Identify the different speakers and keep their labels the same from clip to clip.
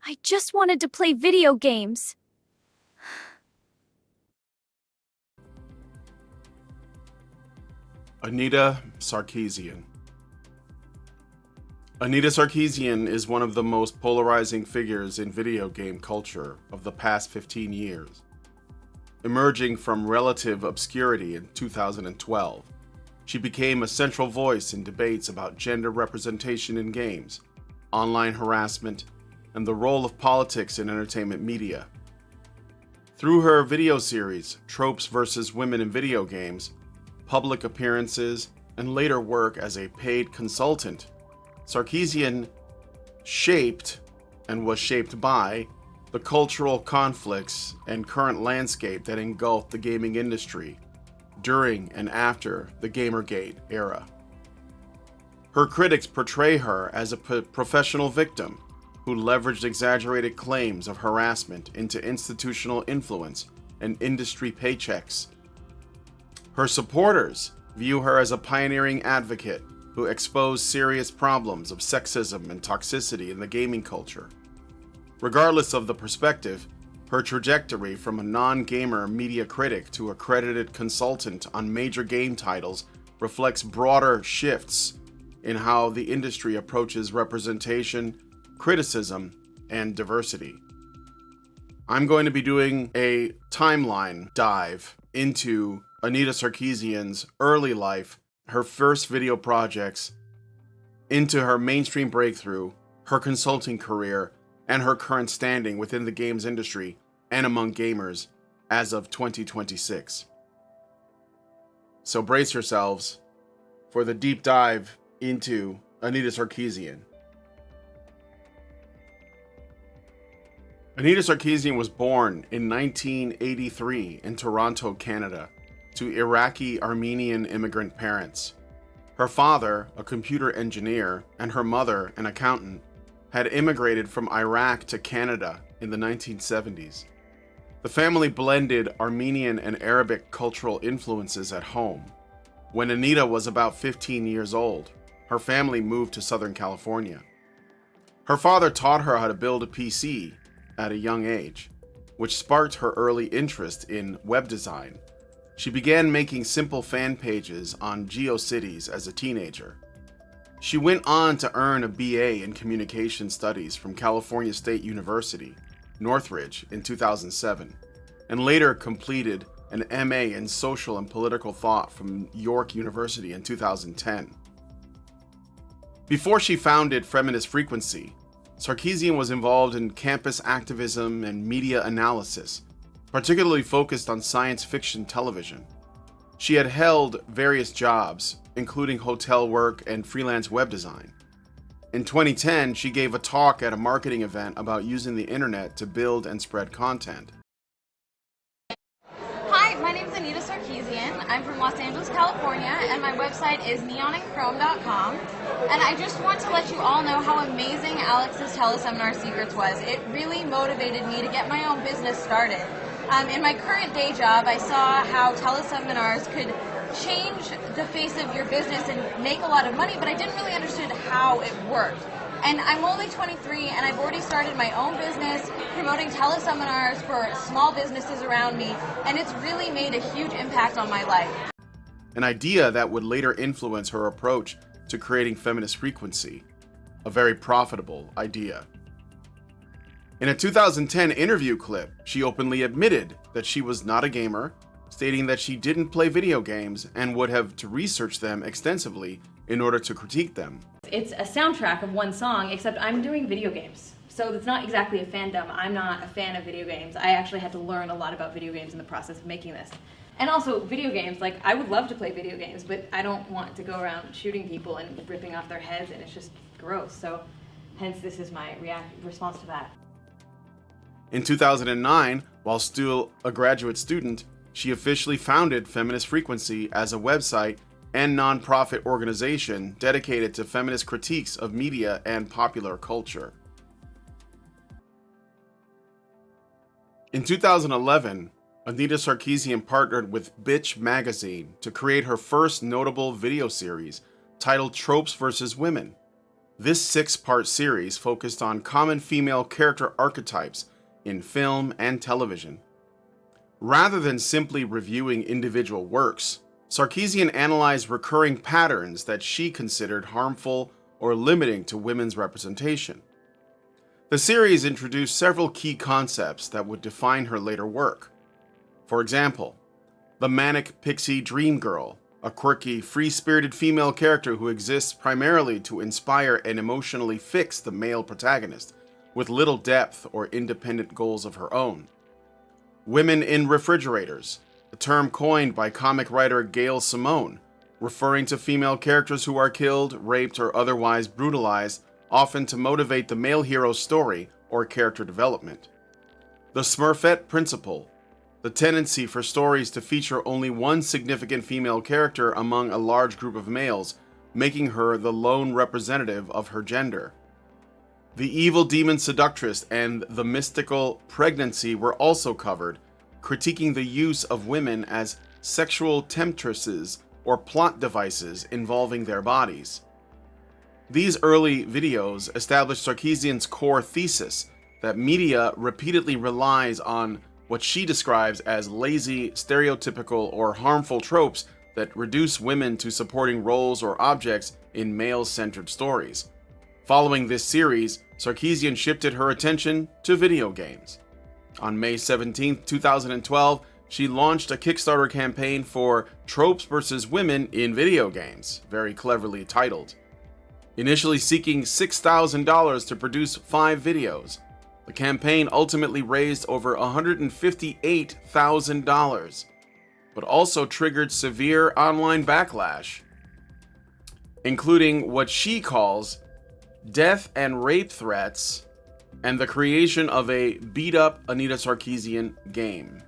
Speaker 1: I just wanted to play video games.
Speaker 2: Anita Sarkeesian. Anita Sarkeesian is one of the most polarizing figures in video game culture of the past 15 years. Emerging from relative obscurity in 2012, she became a central voice in debates about gender representation in games, online harassment, and the role of politics in entertainment media. Through her video series, Tropes vs. Women in Video Games, public appearances, and later work as a paid consultant, Sarkeesian shaped and was shaped by the cultural conflicts and current landscape that engulfed the gaming industry during and after the Gamergate era. Her critics portray her as a professional victim who leveraged exaggerated claims of harassment into institutional influence and industry paychecks. Her supporters view her as a pioneering advocate who exposed serious problems of sexism and toxicity in the gaming culture. Regardless of the perspective, her trajectory from a non-gamer media critic to accredited consultant on major game titles reflects broader shifts in how the industry approaches representation, criticism, and diversity. I'm going to be doing a timeline dive into Anita Sarkeesian's early life, her first video projects, into her mainstream breakthrough, her consulting career, and her current standing within the games industry and among gamers as of 2026. So brace yourselves for the deep dive into Anita Sarkeesian. Anita Sarkeesian was born in 1983 in Toronto, Canada, to Iraqi-Armenian immigrant parents. Her father, a computer engineer, and her mother, an accountant, had immigrated from Iraq to Canada in the 1970s. The family blended Armenian and Arabic cultural influences at home. When Anita was about 15 years old, her family moved to Southern California. Her father taught her how to build a PC at a young age, which sparked her early interest in web design. She began making simple fan pages on GeoCities as a teenager. She went on to earn a BA in Communication Studies from California State University, Northridge in 2007, and later completed an MA in Social and Political Thought from York University in 2010. Before she founded Feminist Frequency, Sarkeesian was involved in campus activism and media analysis, particularly focused on science fiction television. She had held various jobs, including hotel work and freelance web design. In 2010, she gave a talk at a marketing event about using the internet to build and spread content.
Speaker 3: Hi, my name is Anita Sarkeesian. I'm from Los Angeles, California, and my website is neonandchrome.com. And I just want to let you all know how amazing Alex's teleseminar secrets was. It really motivated me to get my own business started. In my current day job, I saw how teleseminars could change the face of your business and make a lot of money, but I didn't really understand how it worked. And I'm only 23, and I've already started my own business promoting teleseminars for small businesses around me, and it's really made a huge impact on my life.
Speaker 2: An idea that would later influence her approach to creating Feminist Frequency, a very profitable idea. In a 2010 interview clip, she openly admitted that she was not a gamer, stating that she didn't play video games and would have to research them extensively in order to critique them.
Speaker 4: It's a soundtrack of one song, except I'm doing video games. So it's not exactly a fandom. I'm not a fan of video games. I actually had to learn a lot about video games in the process of making this. And also, video games, like, I would love to play video games, but I don't want to go around shooting people and ripping off their heads, and it's just gross. So hence this is my response to that.
Speaker 2: In 2009, while still a graduate student, she officially founded Feminist Frequency as a website and nonprofit organization dedicated to feminist critiques of media and popular culture. In 2011, Anita Sarkeesian partnered with Bitch magazine to create her first notable video series titled Tropes vs. Women. This 6-part series focused on common female character archetypes in film and television. Rather than simply reviewing individual works, Sarkeesian analyzed recurring patterns that she considered harmful or limiting to women's representation. The series introduced several key concepts that would define her later work. For example, the manic pixie dream girl, a quirky, free-spirited female character who exists primarily to inspire and emotionally fix the male protagonist, with little depth or independent goals of her own. Women in refrigerators, a term coined by comic writer Gail Simone, referring to female characters who are killed, raped, or otherwise brutalized, often to motivate the male hero's story or character development. The Smurfette principle, the tendency for stories to feature only one significant female character among a large group of males, making her the lone representative of her gender. The evil demon seductress and the mystical pregnancy were also covered, critiquing the use of women as sexual temptresses or plot devices involving their bodies. These early videos established Sarkeesian's core thesis that media repeatedly relies on what she describes as lazy, stereotypical, or harmful tropes that reduce women to supporting roles or objects in male-centered stories. Following this series, Sarkeesian shifted her attention to video games. On May 17, 2012, she launched a Kickstarter campaign for Tropes vs. Women in Video Games, very cleverly titled. Initially seeking $6,000 to produce 5 videos, the campaign ultimately raised over $158,000, but also triggered severe online backlash, including what she calls death and rape threats and the creation of a beat-up Anita Sarkeesian game.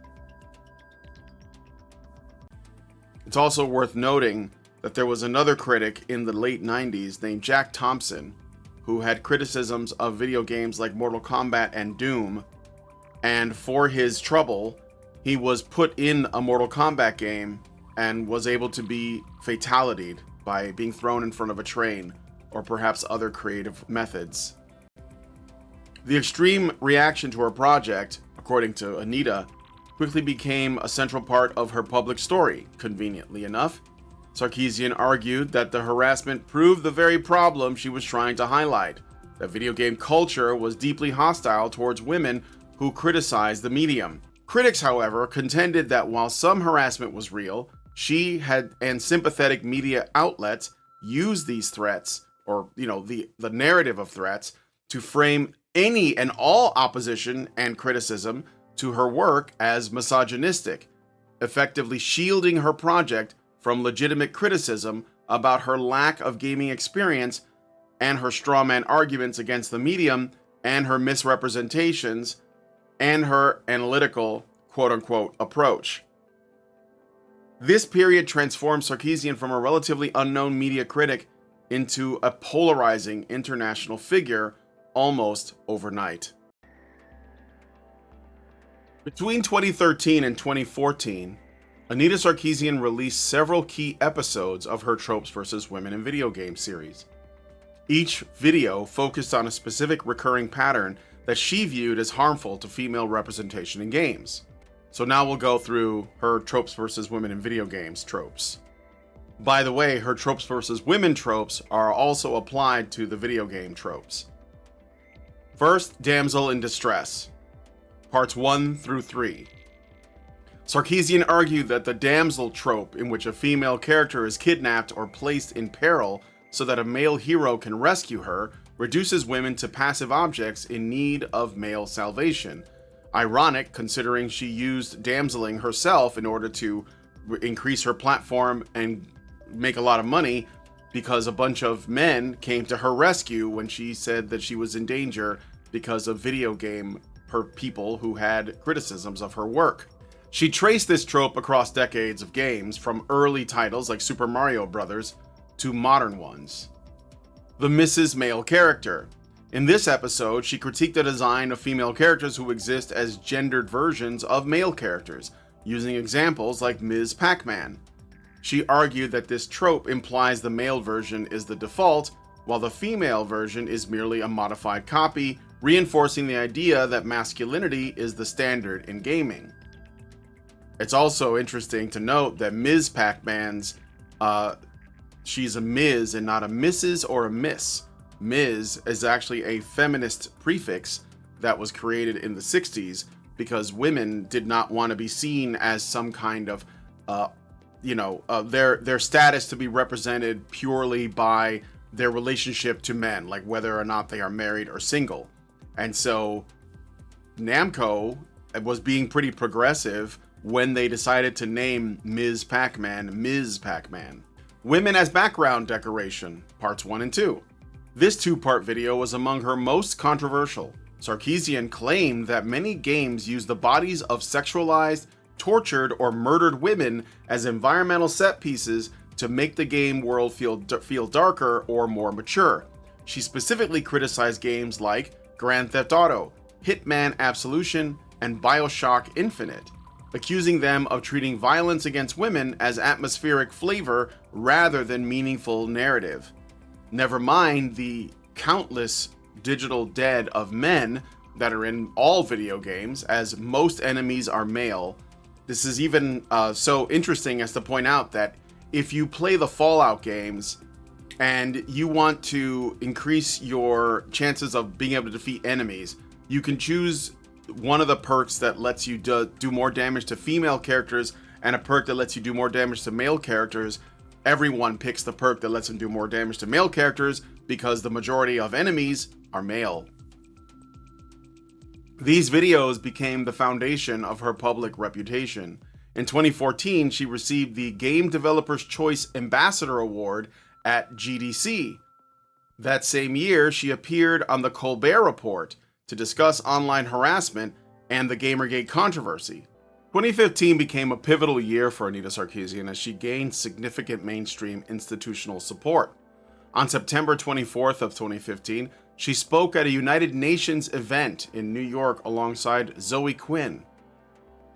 Speaker 2: It's also worth noting that there was another critic in the late 90s named Jack Thompson who had criticisms of video games like Mortal Kombat and Doom, and for his trouble, he was put in a Mortal Kombat game and was able to be fatalityed by being thrown in front of a train, or perhaps other creative methods. The extreme reaction to her project, according to Anita, quickly became a central part of her public story, conveniently enough. Sarkeesian argued that the harassment proved the very problem she was trying to highlight, that video game culture was deeply hostile towards women who criticized the medium. Critics, however, contended that while some harassment was real, she and sympathetic media outlets used these threats, or the narrative of threats, to frame any and all opposition and criticism to her work as misogynistic, effectively shielding her project from legitimate criticism about her lack of gaming experience and her strawman arguments against the medium and her misrepresentations and her analytical quote-unquote approach. This period transformed Sarkeesian from a relatively unknown media critic into a polarizing international figure almost overnight. Between 2013 and 2014, Anita Sarkeesian released several key episodes of her Tropes vs. Women in Video Games series. Each video focused on a specific recurring pattern that she viewed as harmful to female representation in games. So now we'll go through her Tropes vs. Women in Video Games tropes. By the way, her Tropes vs. Women tropes are also applied to the video game tropes. First, Damsel in Distress, parts 1 through 3. Sarkeesian argued that the damsel trope, in which a female character is kidnapped or placed in peril so that a male hero can rescue her, reduces women to passive objects in need of male salvation. Ironic, considering she used damseling herself in order to increase her platform and make a lot of money, because a bunch of men came to her rescue when she said that she was in danger because of video game people who had criticisms of her work. She traced this trope across decades of games, from early titles like Super Mario Bros. To modern ones. The Mrs. Male Character. In this episode, she critiqued the design of female characters who exist as gendered versions of male characters, using examples like Ms. Pac-Man. She argued that this trope implies the male version is the default, while the female version is merely a modified copy, reinforcing the idea that masculinity is the standard in gaming. It's also interesting to note that Ms. Pac-Man's, she's a Ms. and not a Mrs. or a Miss. Ms. is actually a feminist prefix that was created in the 60s because women did not want to be seen as some kind of, their status to be represented purely by their relationship to men, like whether or not they are married or single. And so Namco was being pretty progressive when they decided to name Ms. Pac-Man Ms. Pac-Man. Women as background decoration, parts 1 and 2. This two-part video was among her most controversial. Sarkeesian claimed that many games use the bodies of sexualized, tortured, or murdered women as environmental set pieces to make the game world feel darker or more mature. She specifically criticized games like Grand Theft Auto, Hitman Absolution, and BioShock Infinite, accusing them of treating violence against women as atmospheric flavor rather than meaningful narrative. Never mind the countless digital dead of men that are in all video games, as most enemies are male. This is even so interesting as to point out that if you play the Fallout games and you want to increase your chances of being able to defeat enemies, you can choose one of the perks that lets you do more damage to female characters and a perk that lets you do more damage to male characters. Everyone picks the perk that lets them do more damage to male characters because the majority of enemies are male. These videos became the foundation of her public reputation. In 2014, she received the Game Developers Choice Ambassador Award at GDC. That same year, she appeared on The Colbert Report to discuss online harassment and the Gamergate controversy. 2015 became a pivotal year for Anita Sarkeesian as she gained significant mainstream institutional support. On September 24th of 2015, she spoke at a United Nations event in New York alongside Zoe Quinn.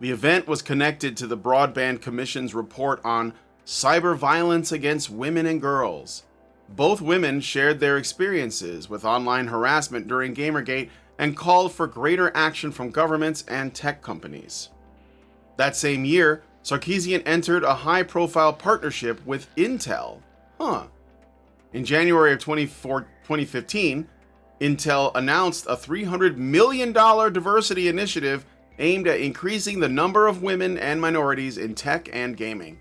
Speaker 2: The event was connected to the Broadband Commission's report on cyber violence against women and girls. Both women shared their experiences with online harassment during Gamergate and called for greater action from governments and tech companies. That same year, Sarkeesian entered a high-profile partnership with Intel. In January of 2015, Intel announced a $300 million diversity initiative aimed at increasing the number of women and minorities in tech and gaming.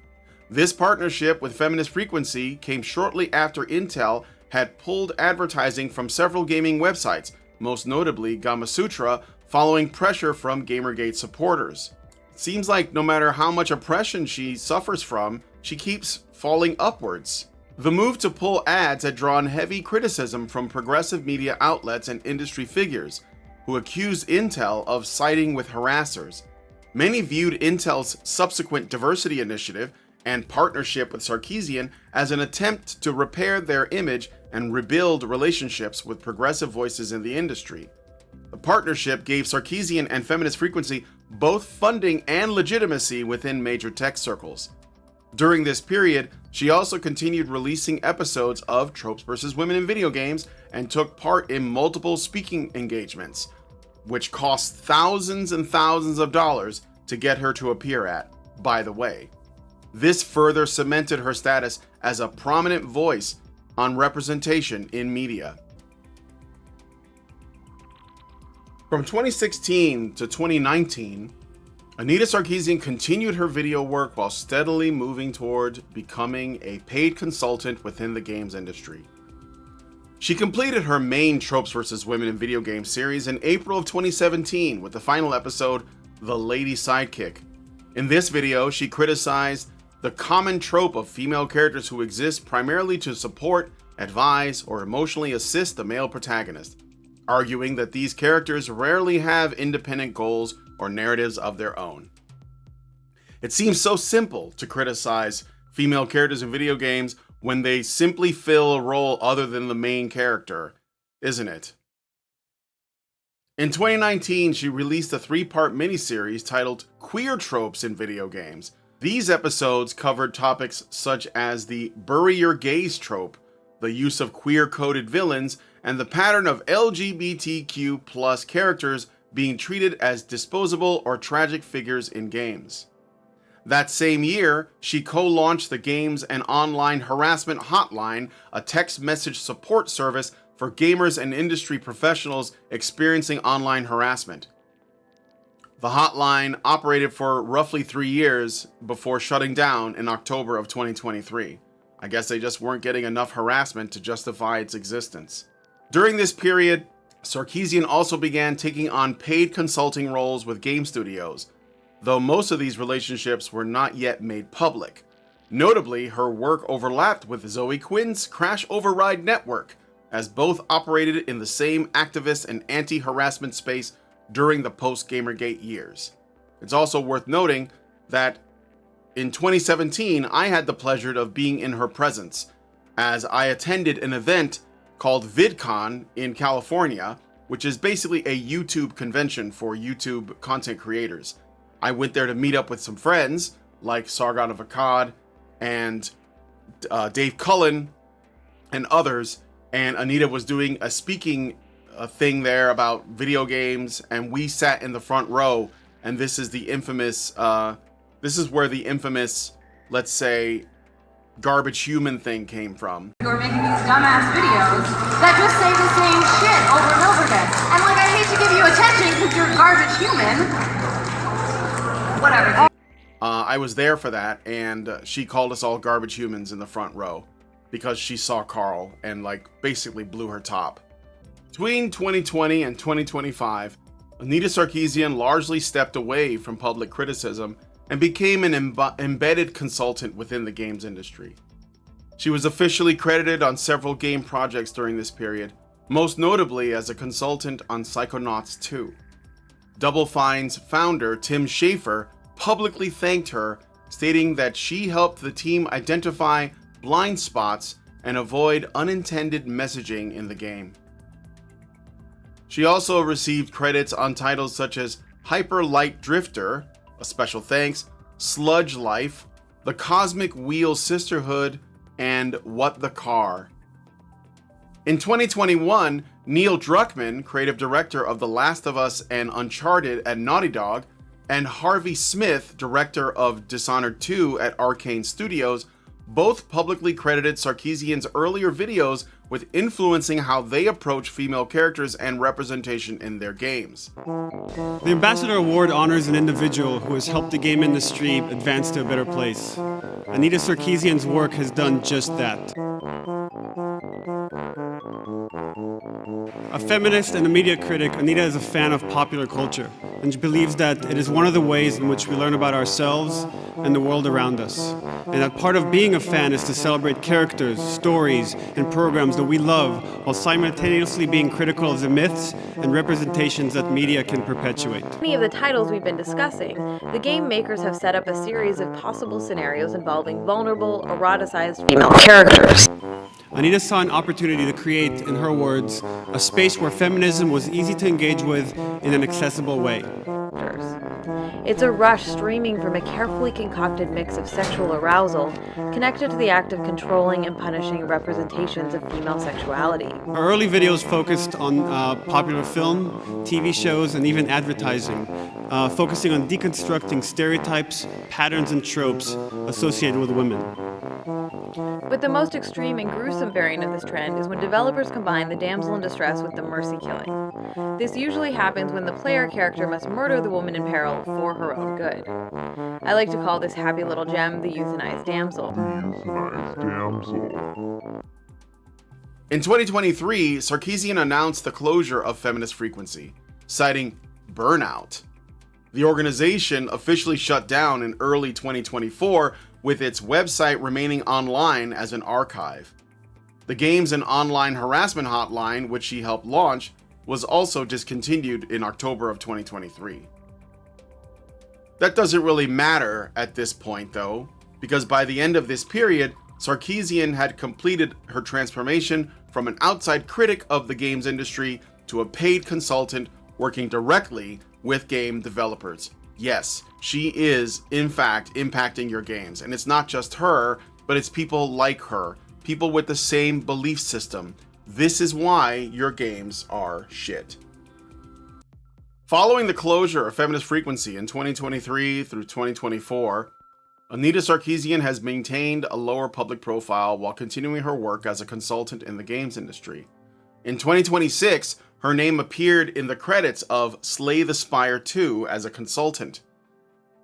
Speaker 2: This partnership with Feminist Frequency came shortly after Intel had pulled advertising from several gaming websites, most notably Gamasutra, following pressure from Gamergate supporters. It seems like no matter how much oppression she suffers from, she keeps falling upwards. The move to pull ads had drawn heavy criticism from progressive media outlets and industry figures, who accused Intel of siding with harassers. Many viewed Intel's subsequent diversity initiative and partnership with Sarkeesian as an attempt to repair their image and rebuild relationships with progressive voices in the industry. The partnership gave Sarkeesian and Feminist Frequency both funding and legitimacy within major tech circles. During this period, she also continued releasing episodes of Tropes vs. Women in Video Games and took part in multiple speaking engagements, which cost thousands and thousands of dollars to get her to appear at, by the way. This further cemented her status as a prominent voice on representation in media. From 2016 to 2019, Anita Sarkeesian continued her video work while steadily moving toward becoming a paid consultant within the games industry. She completed her main Tropes vs. Women in Video Games series in April of 2017 with the final episode, The Lady Sidekick. In this video, she criticized the common trope of female characters who exist primarily to support, advise, or emotionally assist the male protagonist, arguing that these characters rarely have independent goals or narratives of their own. It seems so simple to criticize female characters in video games when they simply fill a role other than the main character, isn't it? In 2019, she released a 3-part miniseries titled Queer Tropes in Video Games. These episodes covered topics such as the bury your gaze trope, the use of queer-coded villains, and the pattern of LGBTQ plus characters being treated as disposable or tragic figures in games. That same year, she co-launched the Games and Online Harassment Hotline, a text message support service for gamers and industry professionals experiencing online harassment. The hotline operated for roughly 3 years before shutting down in October of 2023. I guess they just weren't getting enough harassment to justify its existence. During this period, Sarkeesian also began taking on paid consulting roles with game studios, though most of these relationships were not yet made public. Notably, her work overlapped with Zoe Quinn's Crash Override Network, as both operated in the same activist and anti-harassment space during the post-Gamergate years. It's also worth noting that in 2017, I had the pleasure of being in her presence, as I attended an event called VidCon in California, which is basically a YouTube convention for YouTube content creators. I went there to meet up with some friends like Sargon of Akkad and Dave Cullen and others, and Anita was doing a speaking thing there about video games, and we sat in the front row, and this is the infamous, this is where the infamous, let's say, garbage human thing came from.
Speaker 3: You're making these dumbass videos that just say the same shit over and over again. And like, I hate to give you attention because you're a garbage human. Whatever.
Speaker 2: I was there for that, and she called us all garbage humans in the front row because she saw Carl and like basically blew her top. Between 2020 and 2025, Anita Sarkeesian largely stepped away from public criticism and became an embedded consultant within the games industry. She was officially credited on several game projects during this period, most notably as a consultant on Psychonauts 2. Double Fine's founder, Tim Schafer, publicly thanked her, stating that she helped the team identify blind spots and avoid unintended messaging in the game. She also received credits on titles such as Hyper Light Drifter, a special thanks, Sludge Life, The Cosmic Wheel Sisterhood, and What the Car. In 2021, Neil Druckmann, creative director of The Last of Us and Uncharted at Naughty Dog, and Harvey Smith, director of Dishonored 2 at Arcane Studios, both publicly credited Sarkeesian's earlier videos with influencing how they approach female characters and representation in their games.
Speaker 5: The Ambassador Award honors an individual who has helped the game industry advance to a better place. Anita Sarkeesian's work has done just that. A feminist and a media critic, Anita is a fan of popular culture, and she believes that it is one of the ways in which we learn about ourselves and the world around us. And that part of being a fan is to celebrate characters, stories, and programs that we love, while simultaneously being critical of the myths and representations that media can perpetuate.
Speaker 6: Many of the titles we've been discussing, the game makers have set up a series of possible scenarios involving vulnerable, eroticized female characters.
Speaker 5: Anita saw an opportunity to create, in her words, a space where feminism was easy to engage with in an accessible way.
Speaker 6: It's a rush streaming from a carefully concocted mix of sexual arousal connected to the act of controlling and punishing representations of female sexuality.
Speaker 5: Our early videos focused on popular film, TV shows, and even advertising, focusing on deconstructing stereotypes, patterns, and tropes associated with women.
Speaker 6: But the most extreme and gruesome variant of this trend is when developers combine the damsel in distress with the mercy killing. This usually happens when the player character must murder the woman in peril for her own good. I like to call this happy little gem the euthanized damsel.
Speaker 2: In 2023, Sarkeesian announced the closure of Feminist Frequency, citing burnout. The organization officially shut down in early 2024, with its website remaining online as an archive. The Games and Online Harassment Hotline, which she helped launch, was also discontinued in October of 2023. That doesn't really matter at this point though, because by the end of this period, Sarkeesian had completed her transformation from an outside critic of the games industry to a paid consultant working directly with game developers. Yes, she is, in fact, impacting your games. And it's not just her, but it's people like her people with the same belief system. This is why your games are shit. Following the closure of Feminist Frequency in 2023 through 2024, Anita Sarkeesian has maintained a lower public profile while continuing her work as a consultant in the games industry. In 2026, her name appeared in the credits of Slay the Spire 2 as a consultant.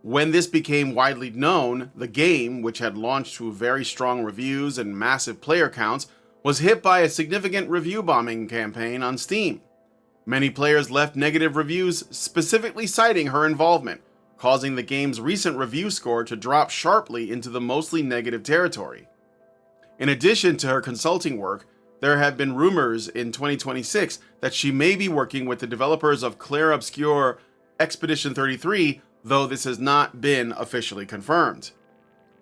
Speaker 2: When this became widely known, the game, which had launched to very strong reviews and massive player counts, was hit by a significant review bombing campaign on Steam. Many players left negative reviews specifically citing her involvement, causing the game's recent review score to drop sharply into the mostly negative territory. In addition to her consulting work, there have been rumors in 2026 that she may be working with the developers of Clair Obscur Expedition 33, though this has not been officially confirmed.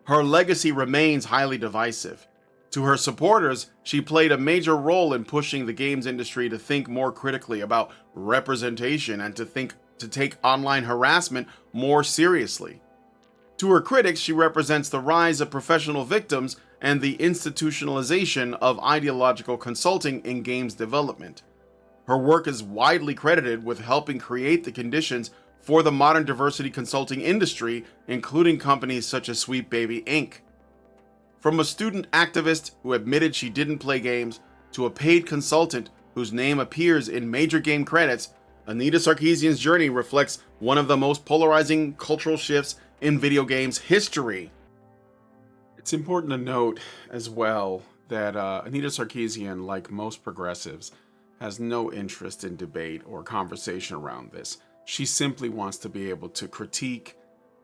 Speaker 2: Her legacy remains highly divisive. To her supporters, she played a major role in pushing the games industry to think more critically about representation and to take online harassment more seriously. To her critics, she represents the rise of professional victims and the institutionalization of ideological consulting in games development. Her work is widely credited with helping create the conditions for the modern diversity consulting industry, including companies such as Sweet Baby Inc. From a student activist who admitted she didn't play games to a paid consultant whose name appears in major game credits, Anita Sarkeesian's journey reflects one of the most polarizing cultural shifts in video games history. It's important to note as well that Anita Sarkeesian, like most progressives, has no interest in debate or conversation around this. She simply wants to be able to critique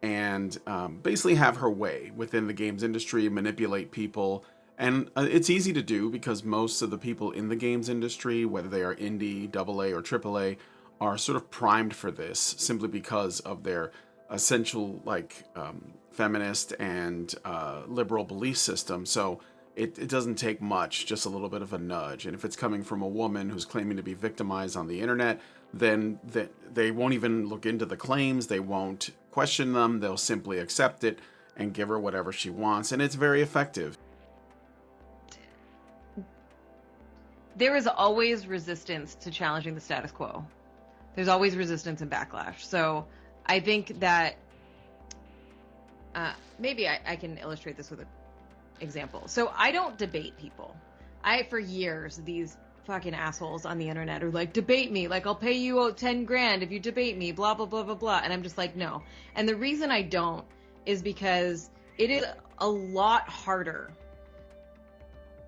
Speaker 2: and basically have her way within the games industry, manipulate people. And it's easy to do because most of the people in the games industry, whether they are indie, AA, or AAA, are sort of primed for this simply because of their essential feminist and liberal belief system. So it doesn't take much, just a little bit of a nudge. And if it's coming from a woman who's claiming to be victimized on the internet, then they won't even look into the claims. They won't question them. They'll simply accept it and give her whatever she wants. And it's very effective.
Speaker 6: There is always resistance to challenging the status quo. There's always resistance and backlash. So I think that maybe I can illustrate this with an example. So I don't debate people. For years, these fucking assholes on the internet are like, debate me, like I'll pay you 10 grand if you debate me, blah, blah, blah, blah, blah. And I'm just like, no. And the reason I don't is because it is a lot harder.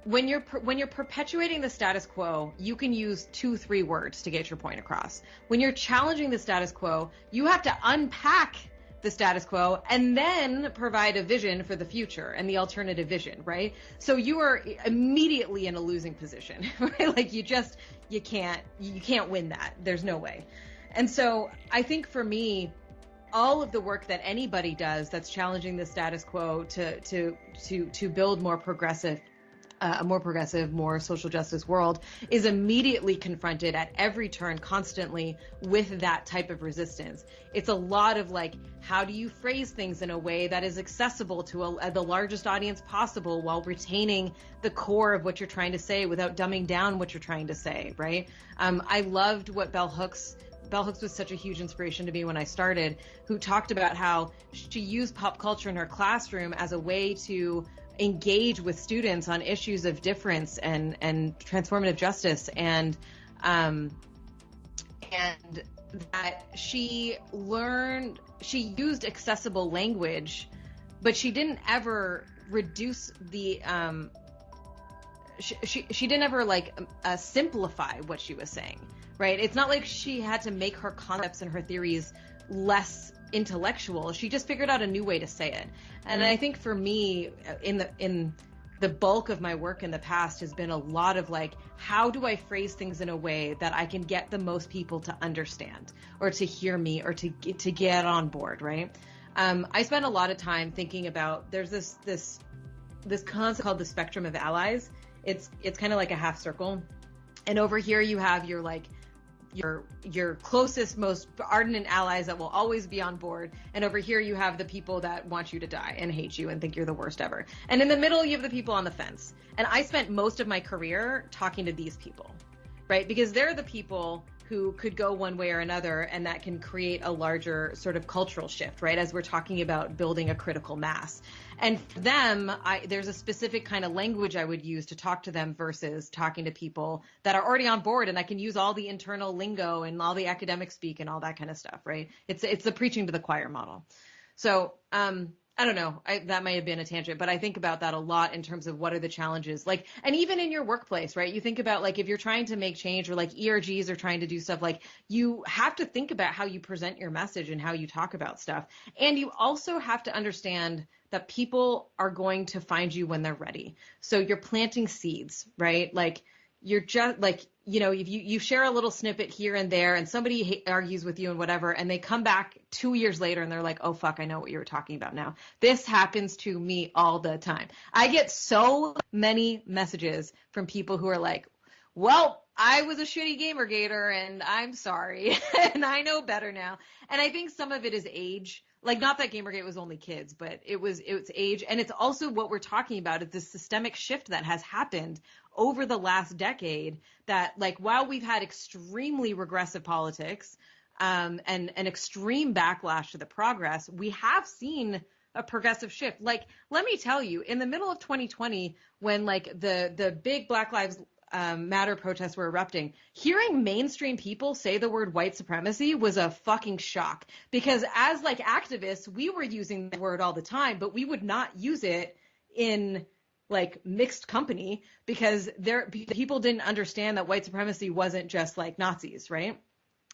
Speaker 6: When you're perpetuating the status quo, you can use 2-3 words to get your point across. When you're challenging the status quo, you have to unpack the status quo and then provide a vision for the future and the alternative vision, right? So you are immediately in a losing position, right? Like you can't win that. There's no way. And so I think for me, all of the work that anybody does that's challenging the status quo to build a more progressive, more social justice world is immediately confronted at every turn constantly with that type of resistance. It's a lot of like, how do you phrase things in a way that is accessible to the largest audience possible while retaining the core of what you're trying to say without dumbing down what you're trying to say, right? I loved what Bell Hooks was such a huge inspiration to me when I started, who talked about how she used pop culture in her classroom as a way to engage with students on issues of difference and transformative justice, and that she used accessible language, but she didn't ever reduce the she didn't ever simplify what she was saying, right? It's not like she had to make her concepts and her theories less intellectual. She just figured out a new way to say it. And I think for me, in the bulk of my work in the past has been a lot of like, how do I phrase things in a way that I can get the most people to understand or to hear me or to get on board, right? I spend a lot of time thinking about, there's this concept called the spectrum of allies. It's kind of like a half circle. And over here you have your like
Speaker 7: your closest, most ardent allies that will always be on board, and over here you have the people that want you to die and hate you and think you're the worst ever. And in the middle you have the people on the fence. And I spent most of my career talking to these people, right? Because they're the people who could go one way or another, and that can create a larger sort of cultural shift, right? As we're talking about building a critical mass. And for them, there's a specific kind of language I would use to talk to them versus talking to people that are already on board, and I can use all the internal lingo and all the academic speak and all that kind of stuff, right? It's the preaching to the choir model. So, I don't know, that may have been a tangent, but I think about that a lot in terms of what are the challenges, like, and even in your workplace, right? You think about, like, if you're trying to make change, or like ERGs are trying to do stuff, like, you have to think about how you present your message and how you talk about stuff. And you also have to understand that people are going to find you when they're ready. So you're planting seeds, right? Like, you're just like, you know, if you share a little snippet here and there and somebody argues with you and whatever, and they come back 2 years later and they're like, oh, fuck, I know what you were talking about now. This happens to me all the time. I get so many messages from people who are like, well, I was a shitty Gamergator and I'm sorry and I know better now. And I think some of it is age. Like, not that Gamergate was only kids, but it's age. And it's also what we're talking about is this systemic shift that has happened over the last decade, that, like, while we've had extremely regressive politics and an extreme backlash to the progress, we have seen a progressive shift. Like, let me tell you, in the middle of 2020, when, like, the big Black Lives Matter protests were erupting, hearing mainstream people say the word white supremacy was a fucking shock, because as, like, activists, we were using the word all the time, but we would not use it in, like, mixed company, because people didn't understand that white supremacy wasn't just, like, Nazis, right?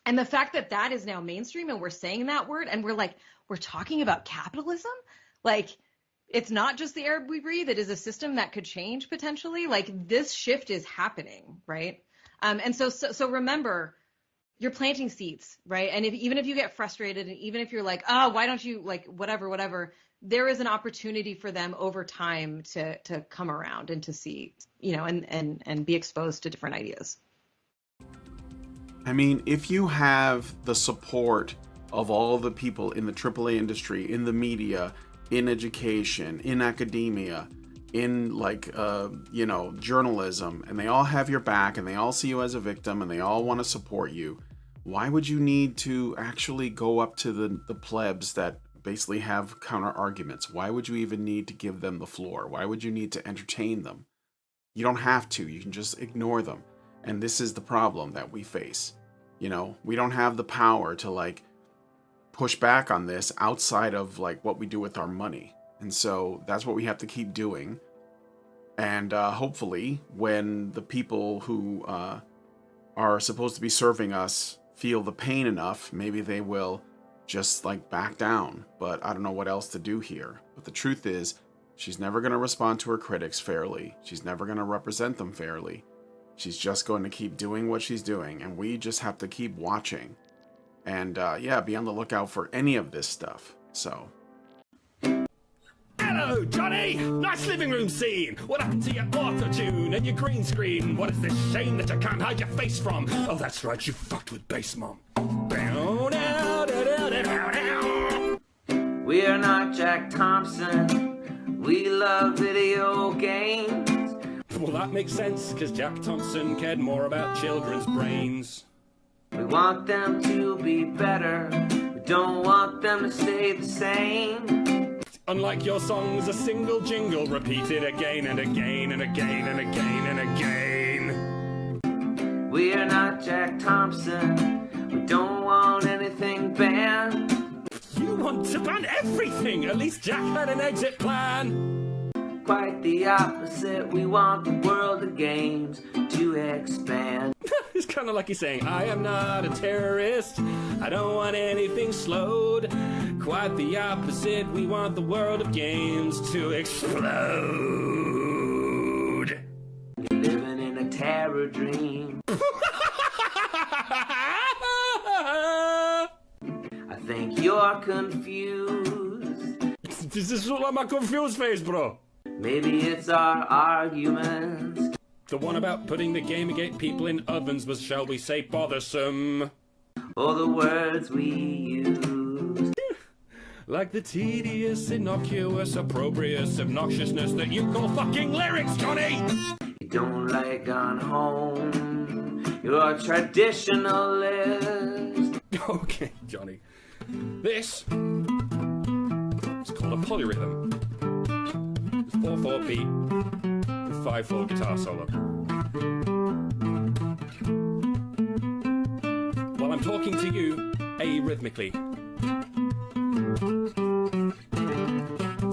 Speaker 7: And the fact that that is now mainstream and we're saying that word and we're talking about capitalism, like, it's not just the air we breathe. It is a system that could change potentially. Like, this shift is happening, right? And so remember, you're planting seeds, right? And even if you get frustrated, and even if you're like, oh, why don't you, like, whatever, there is an opportunity for them over time to come around and to see, you know, and be exposed to different ideas.
Speaker 2: I mean, if you have the support of all the people in the AAA industry, in the media, in education, in academia, in, like, you know, journalism, and they all have your back and they all see you as a victim and they all want to support you, why would you need to actually go up to the plebs that basically have counter arguments? Why would you even need to give them the floor? Why would you need to entertain them? You don't have to. You can just ignore them. And this is the problem that we face. You know, we don't have the power to, like, push back on this outside of, like, what we do with our money. And so that's what we have to keep doing. And hopefully when the people who are supposed to be serving us feel the pain enough, maybe they will just, like, back down. But I don't know what else to do here. But the truth is, she's never going to respond to her critics fairly. She's never going to represent them fairly. She's just going to keep doing what she's doing. And we just have to keep watching. And, yeah, be on the lookout for any of this stuff. So.
Speaker 8: Hello, Johnny! Nice living room scene! What happened to your auto-tune and your green screen? What is this shame that you can't hide your face from? Oh, that's right, you fucked with Bass Mom.
Speaker 9: We're not Jack Thompson. We love video games.
Speaker 8: Well, that makes sense, because Jack Thompson cared more about children's brains.
Speaker 9: We want them to be better. We don't want them to stay the same.
Speaker 8: Unlike your songs, a single jingle repeated again and again and again and again and again.
Speaker 9: We're not Jack Thompson. We don't want anything banned.
Speaker 8: You want to ban everything! At least Jack had an exit plan.
Speaker 9: Quite the opposite. We want the world of games to expand.
Speaker 8: It's kind of like he's saying, I am not a terrorist. I don't want anything slowed. Quite the opposite. We want the world of games to explode.
Speaker 9: You're living in a terror dream. I think you're confused.
Speaker 8: This is like my confused face, bro.
Speaker 9: Maybe it's our arguments.
Speaker 8: The one about putting the Gamergate people in ovens was, shall we say, bothersome.
Speaker 9: All the words we use.
Speaker 8: Like the tedious, innocuous, opprobrious obnoxiousness that you call fucking lyrics, Johnny!
Speaker 9: You don't like gone home. You're a traditionalist.
Speaker 8: Okay, Johnny. This is called a polyrhythm. It's 4/4 beat with 5/4 guitar solo. While I'm talking to you arrhythmically.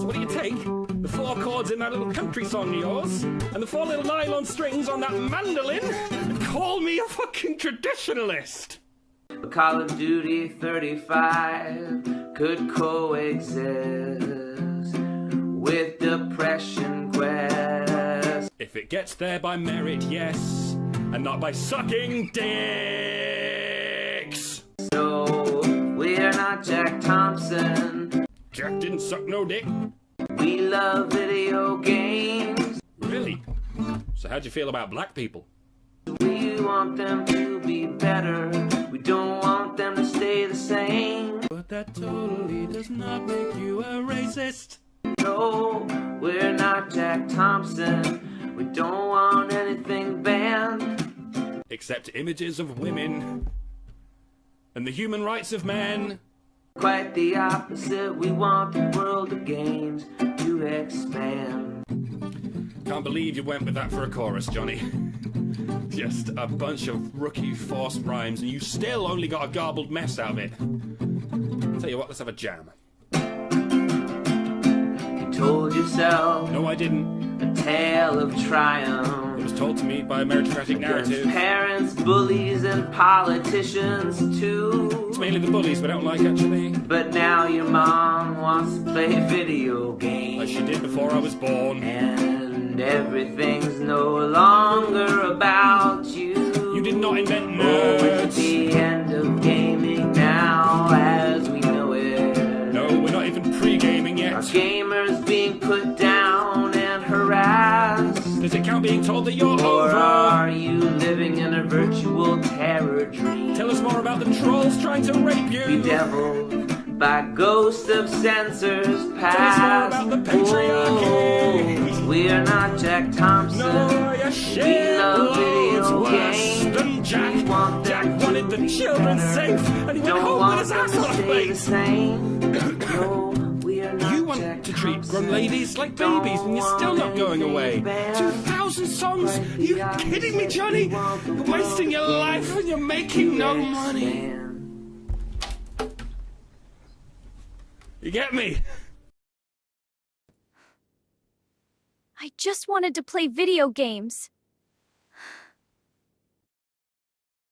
Speaker 8: So what do you take? The 4 chords in that little country song of yours, and the 4 little nylon strings on that mandolin, and call me a fucking traditionalist!
Speaker 9: Call of Duty 35 could coexist with Depression Quest.
Speaker 8: If it gets there by merit, yes, and not by sucking dicks.
Speaker 9: So we're not Jack Thompson.
Speaker 8: Jack didn't suck no dick.
Speaker 9: We love video games.
Speaker 8: Really? So how'd you feel about black people?
Speaker 9: We want them to be better. We don't want them to stay the same.
Speaker 8: But that totally does not make you a racist.
Speaker 9: No, we're not Jack Thompson. We don't want anything banned.
Speaker 8: Except images of women. And the human rights of men.
Speaker 9: Quite the opposite. We want the world of games to expand.
Speaker 8: Can't believe you went with that for a chorus, Johnny. Just a bunch of rookie forced rhymes, and you still only got a garbled mess out of it. Tell you what, let's have a jam.
Speaker 9: You told yourself.
Speaker 8: No, I didn't.
Speaker 9: A tale of triumph.
Speaker 8: It was told to me by a meritocratic narrative.
Speaker 9: Parents, bullies, and politicians too.
Speaker 8: It's mainly the bullies we don't like, actually.
Speaker 9: But now your mom wants to play video games.
Speaker 8: Like she did before I was born.
Speaker 9: And everything's no longer about you.
Speaker 8: You did not invent
Speaker 9: Oh,
Speaker 8: nerds.
Speaker 9: it's the end of gaming now as we know it.
Speaker 8: No, we're not even pre-gaming yet.
Speaker 9: Are gamers being put down and harassed?
Speaker 8: Does it count being told that you're
Speaker 9: Or
Speaker 8: over?
Speaker 9: are you living in a virtual terror dream?
Speaker 8: Tell us more about the trolls trying to rape you.
Speaker 9: Bedeviled by ghosts of censors past.
Speaker 8: Tell us more about the patriarchy.
Speaker 9: Oh, we are not Jack Thompson.
Speaker 8: No, you shit
Speaker 9: We love
Speaker 8: loads
Speaker 9: video
Speaker 8: worse
Speaker 9: games.
Speaker 8: than Jack.
Speaker 9: We want them
Speaker 8: Jack wanted
Speaker 9: to
Speaker 8: the
Speaker 9: be
Speaker 8: children
Speaker 9: better.
Speaker 8: safe, and he went
Speaker 9: Don't
Speaker 8: home with
Speaker 9: want
Speaker 8: his
Speaker 9: them
Speaker 8: ass
Speaker 9: to
Speaker 8: on a
Speaker 9: stay the
Speaker 8: plate.
Speaker 9: same. No, we are not
Speaker 8: You want
Speaker 9: Jack
Speaker 8: to treat
Speaker 9: Thompson.
Speaker 8: grown ladies like
Speaker 9: Don't
Speaker 8: babies, and you're still not going
Speaker 9: want
Speaker 8: away.
Speaker 9: anything
Speaker 8: 2,000 songs? Are you kidding me, Johnny? You're wasting your life and you're making no money. You get me?
Speaker 1: I just wanted to play video games.